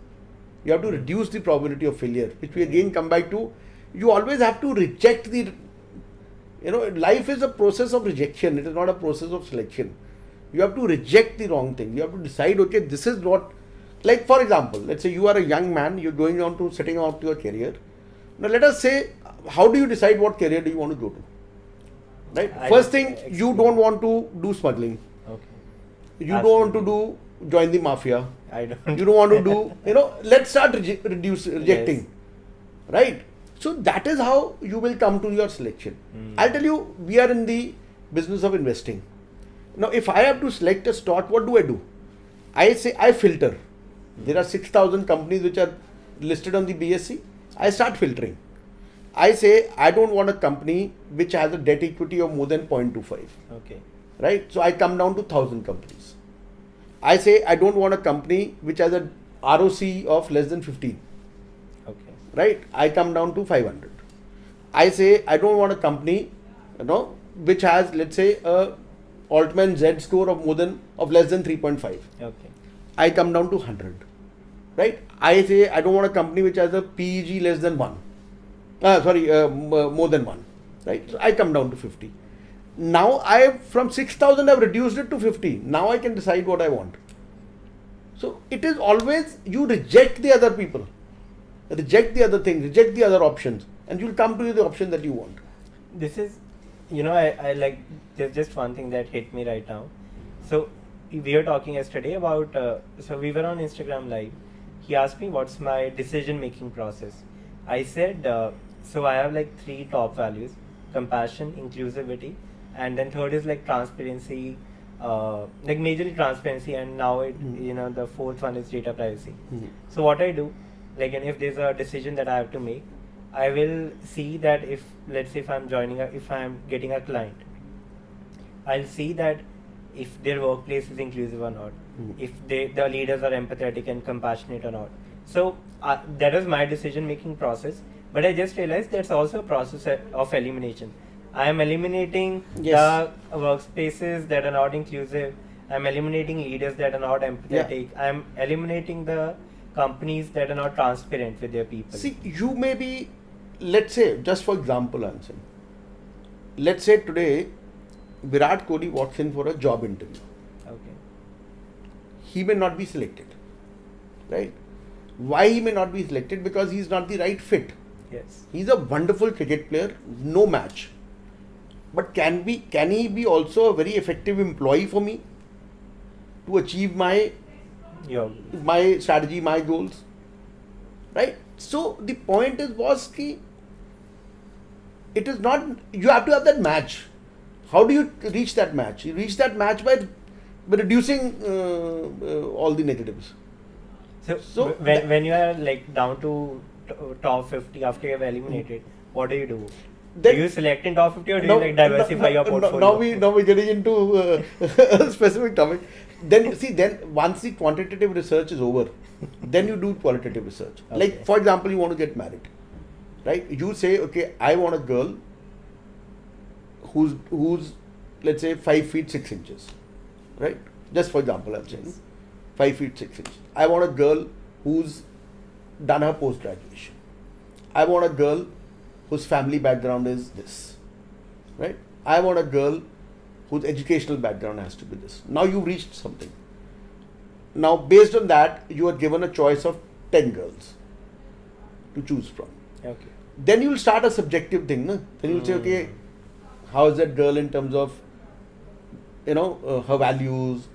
You have to reduce the probability of failure, which we again come back to. You always have to reject the, life is a process of rejection. It is not a process of selection. You have to reject the wrong thing. You have to decide, okay, this is not, like for example, let's say you are a young man, you're going on to setting out your career. Now let us say, how do you decide what career do you want to go to? Right? First thing, you don't want to do smuggling. Okay. You don't want to join the mafia. I don't. You don't want to do, let's start rejecting. Yes. Right? So that is how you will come to your selection. I'll tell you, we are in the business of investing. Now, if I have to select a stock, what do? I say I filter. There are 6,000 companies which are listed on the BSE. I start filtering. I say I don't want a company which has a debt equity of more than 0.25. Okay. Right? So I come down to 1,000 companies. I say I don't want a company which has a ROC of less than 15. Okay. Right? I come down to 500. I say I don't want a company, which has, let's say, a Altman Z score of less than 3.5. Okay. I come down to 100. Right? I say I don't want a company which has a PEG less than 1. More than 1. Right? So I come down to 50. Now from 6,000 I've reduced it to 50. Now I can decide what I want. So it is always, you reject the other people, reject the other things, reject the other options, and you'll come to the option that you want. This is, I like, there's just one thing that hit me right now. So we were talking yesterday about, so we were on Instagram Live. He asked me what's my decision making process. I said, so I have like 3 top values: compassion, inclusivity, and then third is like transparency, like majorly transparency, and now the fourth one is data privacy. So what I do, like, and if there's a decision that I have to make, I will see that if, let's say, if I'm getting a client, I'll see that if their workplace is inclusive or not, if the leaders are empathetic and compassionate or not. So that is my decision making process. But I just realized that's also a process of elimination. I am eliminating the workspaces that are not inclusive. I'm eliminating leaders that are not empathetic. Yeah. I'm eliminating the companies that are not transparent with their people. See, you may be, let's say, just for example, I'm saying, let's say today, Virat Kohli walks in for a job interview. Okay. He may not be selected. Right? Why he may not be selected? Because he's not the right fit. Yes. He's a wonderful cricket player, no match. But can he be also a very effective employee for me to achieve my strategy, my goals? Right? So the point was it is not, you have to have that match. How do you reach that match? You reach that match by reducing all the negatives. So when you are like down to top 50 after you have eliminated, what do? Do you select in top 50 or do you like diversify your portfolio? Now we're getting into a specific topic. Then once the quantitative research is over, then you do qualitative research. Okay. Like, for example, you want to get married, right? You say, okay, I want a girl who's let's say 5 feet 6 inches, right? Just for example, I'm saying 5 feet 6 inches. I want a girl who's done her post-graduation. I want a girl whose family background is this, right? I want a girl whose educational background has to be this. Now you've reached something. Now based on that, you are given a choice of 10 girls to choose from. Okay. Then you'll start a subjective thing. No? Then you'll say, okay, how is that girl in terms of, her values,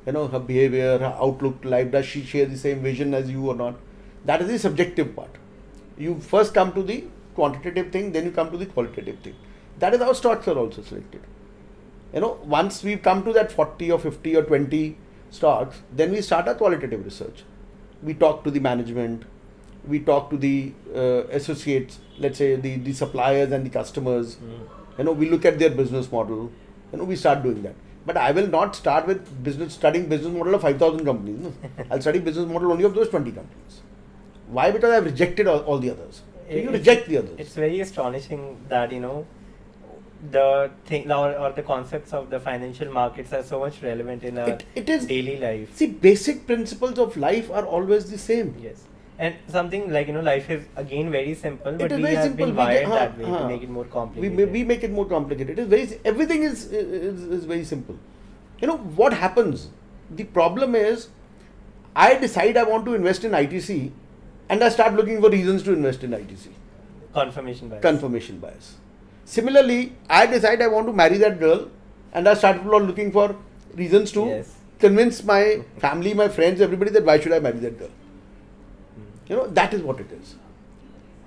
her behavior, her outlook to life. Does she share the same vision as you or not? That is the subjective part. You first come to the quantitative thing, then you come to the qualitative thing. That is how stocks are also selected. Once we've come to that 40 or 50 or 20 stocks, then we start a qualitative research. We talk to the management, we talk to the associates, let's say the suppliers and the customers. We look at their business model. We start doing that. But I will not start with studying business model of 5,000 companies. No? I'll study business model only of those 20 companies. Why? Because I've rejected all the others. So you reject the others. It's very astonishing that, the thing or the concepts of the financial markets are so much relevant in our It is daily life. See, basic principles of life are always the same. Yes. And something like, life is again very simple, but is we very have simple. been wired that way to make it more complicated. We make it more complicated. Everything is very simple. What happens? The problem is, I decide I want to invest in ITC, and I start looking for reasons to invest in ITC. Confirmation bias. Confirmation bias. Similarly, I decide I want to marry that girl, and I start looking for reasons to convince my family, my friends, everybody that why should I marry that girl. That is what it is.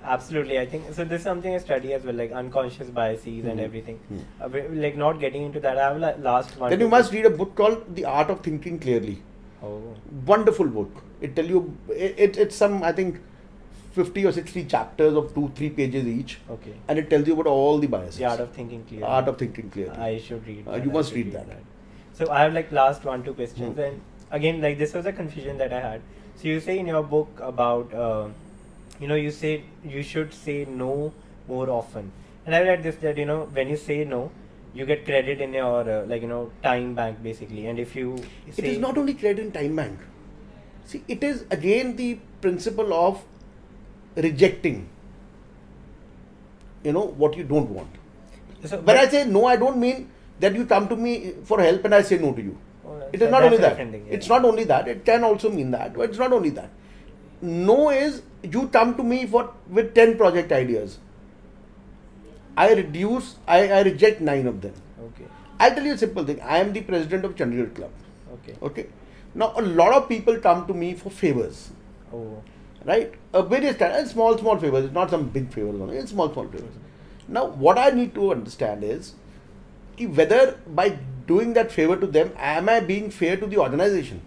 Absolutely, I think so. This is something I study as well, like unconscious biases and everything. Like not getting into that. I have last one. Then you must read a book called The Art of Thinking Clearly. Oh, wonderful book. It tell you it's some, I think, 50 or 60 chapters of 2-3 pages each. Okay. And it tells you about all the biases. The Art of Thinking Clearly. Art of Thinking Clearly. I should read. You must read that. So I have last 1-2 questions, and again this was a confusion that I had. So you say in your book about you say you should say no more often, and I read this that when you say no, you get credit in your time bank basically, and if you it is not only credit in time bank. See, it is again the principle of rejecting what you don't want. So, when I say no, I don't mean that you come to me for help and I say no to you. It is not only that. It's not only that. It can also mean that, but it's not only that. No is you come to me with 10 project ideas. I reject 9 of them. Okay. I'll tell you a simple thing. I am the president of Chandigarh Club. Okay. Now a lot of people come to me for favors. Oh. Right? Various kinds, small favors. It's not some big favors. It's small favors. Now what I need to understand is whether by doing that favor to them, am I being fair to the organization?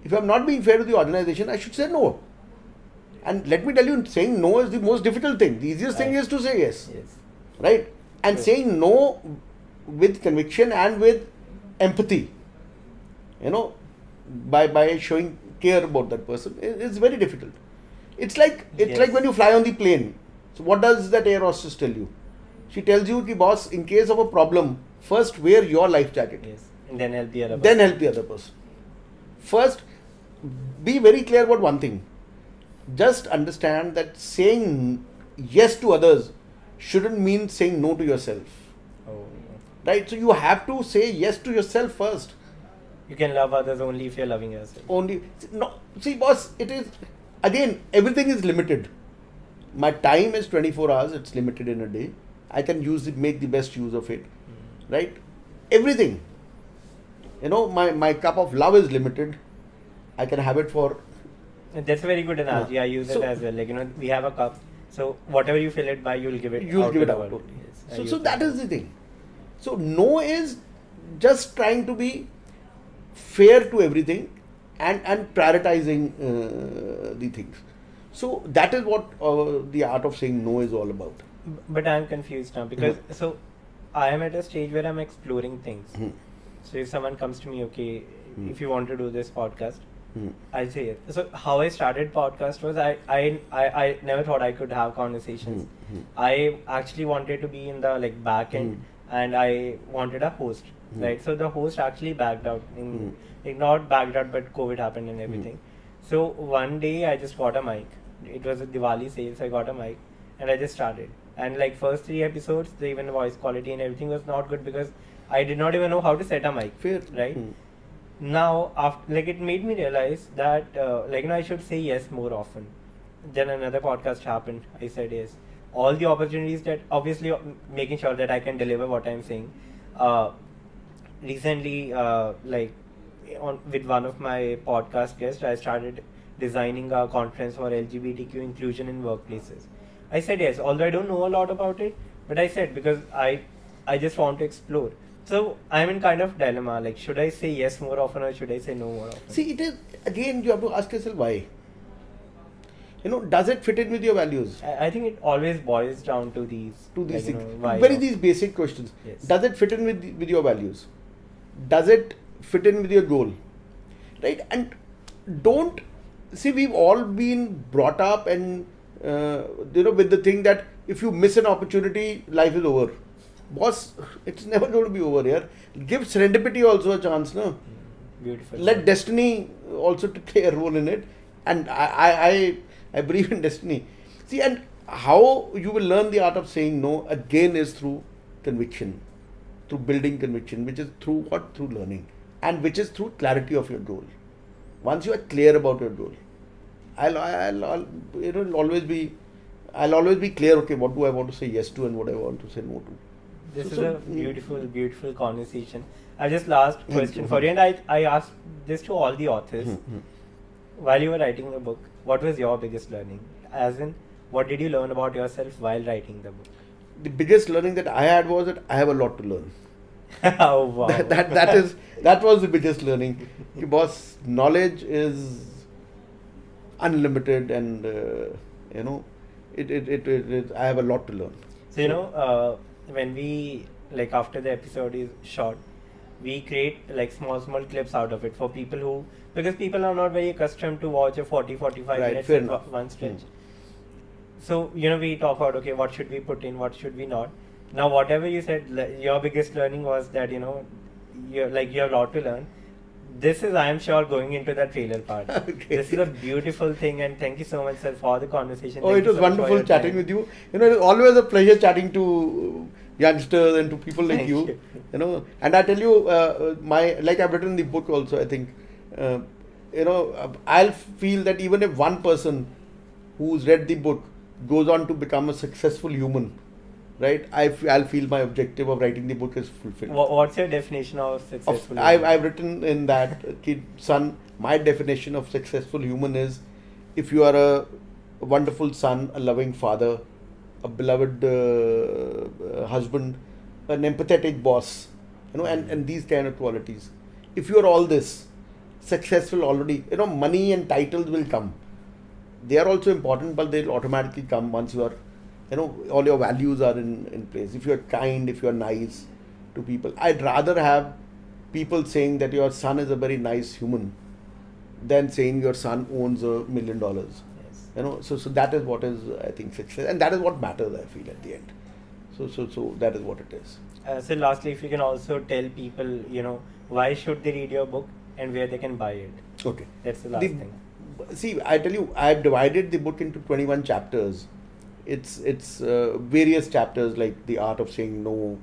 If I'm not being fair to the organization, I should say no. And let me tell you, saying no is the most difficult thing. The easiest thing is to say yes. Right? And saying no with conviction and with empathy, by showing care about that person, is very difficult. It's like when you fly on the plane. So what does that air hostess tell you? She tells you, boss, in case of a problem, first wear your life jacket. Yes. And then help the other person. Then help the other person. First, be very clear about one thing. Just understand that saying yes to others shouldn't mean saying no to yourself. Oh. Right? So you have to say yes to yourself first. You can love others only if you're loving yourself. See, boss, it is, again, everything is limited. My time is 24 hours, it's limited in a day. I can make the best use of it. Right? Everything. My cup of love is limited. I can have it for... That's a very good analogy. I use it as well. We have a cup. So whatever you fill it by, you'll give it out. Yes. So that is the thing. So no is just trying to be fair to everything and prioritizing the things. So that is what the art of saying no is all about. But I'm confused now because so I am at a stage where I'm exploring things. So if someone comes to me, if you want to do this podcast, I'll say it. So how I started podcast was I never thought I could have conversations. I actually wanted to be in the back end and I wanted a host. Right, so the host actually backed out. Not backed out, but COVID happened and everything. So one day I just got a mic. It was a Diwali sale, so I got a mic and I just started. And first 3 episodes, even the voice quality and everything was not good because I did not even know how to set a mic. Fair. Right? Now, after it made me realize that I should say yes more often. Then another podcast happened. I said yes. All the opportunities that obviously making sure that I can deliver what I'm saying. Recently, with one of my podcast guests, I started designing a conference for LGBTQ inclusion in workplaces. I said yes, although I don't know a lot about it, but I said because I just want to explore. So I'm in kind of dilemma, should I say yes more often or should I say no more often? See, it is, again, you have to ask yourself why. Does it fit in with your values? I think it always boils down to these things. These basic questions. Yes. Does it fit in with your values? Does it fit in with your goal? Right? And don't see, we've all been brought up and with the thing that if you miss an opportunity, life is over. Boss, it's never going to be over here. Give serendipity also a chance, no? Beautiful. Let destiny also to play a role in it, and I believe in destiny. See, and how you will learn the art of saying no again is through conviction, through building conviction, which is through what? Through learning, and which is through clarity of your goal. Once you are clear about your goal, I'll always be clear. Okay, what do I want to say yes to and what I want to say no to. This is a beautiful conversation. I just last question for you, and I asked this to all the authors. While you were writing the book, what was your biggest learning? As in, what did you learn about yourself while writing the book? The biggest learning that I had was that I have a lot to learn. Oh wow! That was the biggest learning. Boss, knowledge is unlimited, and I have a lot to learn. So when we after the episode is shot, we create small clips out of it for people because people are not very accustomed to watch a 40-45 minutes in one stretch. So we talk about, okay, what should we put in, what should we not. Now whatever you said, your biggest learning was that you have a lot to learn. This is, I am sure, going into that trailer part. Okay. This is a beautiful thing, and thank you so much, sir, for the conversation. Oh, it was wonderful chatting with you. It is always a pleasure chatting to youngsters and to people like you. And I tell you, I've written in the book also, I think, I'll feel that even if one person who's read the book goes on to become a successful human, right? I'll feel my objective of writing the book is fulfilled. What's your definition of successful? I've written in that, son, my definition of successful human is if you are a wonderful son, a loving father, a beloved husband, an empathetic boss, and these kind of qualities. If you are all this, successful already, money and titles will come. They are also important, but they'll automatically come once you are, all your values are in place. If you are kind, if you are nice to people. I'd rather have people saying that your son is a very nice human than saying your son owns $1 million. Yes. So that is what is, I think, success, and that is what matters, I feel, at the end. So that is what it is. So lastly, if you can also tell people, why should they read your book and where they can buy it. Okay. That's the last thing. See, I tell you, I've divided the book into 21 chapters. It's various chapters like the art of saying no,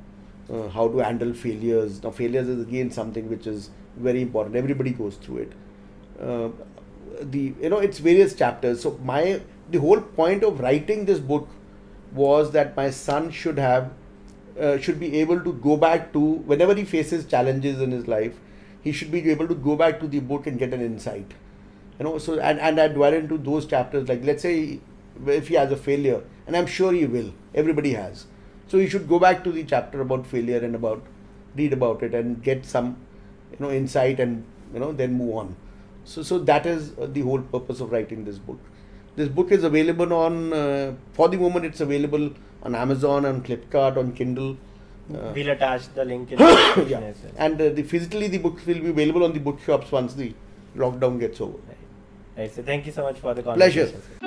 how to handle failures. Now, failures is again something which is very important. Everybody goes through it. It's various chapters. So the whole point of writing this book was that my son should be able to go back to, whenever he faces challenges in his life, he should be able to go back to the book and get an insight. So and I divided into those chapters. Like, let's say if he has a failure, and I'm sure he will, everybody has. So you should go back to the chapter about failure and read about it and get some, insight and, then move on. So that is the whole purpose of writing this book. This book is available on, for the moment it's available on Amazon, on Flipkart, on Kindle. We'll attach the link in the description as well. And physically the books will be available on the bookshops once the lockdown gets over. Right. So thank you so much for the conversation. Pleasure.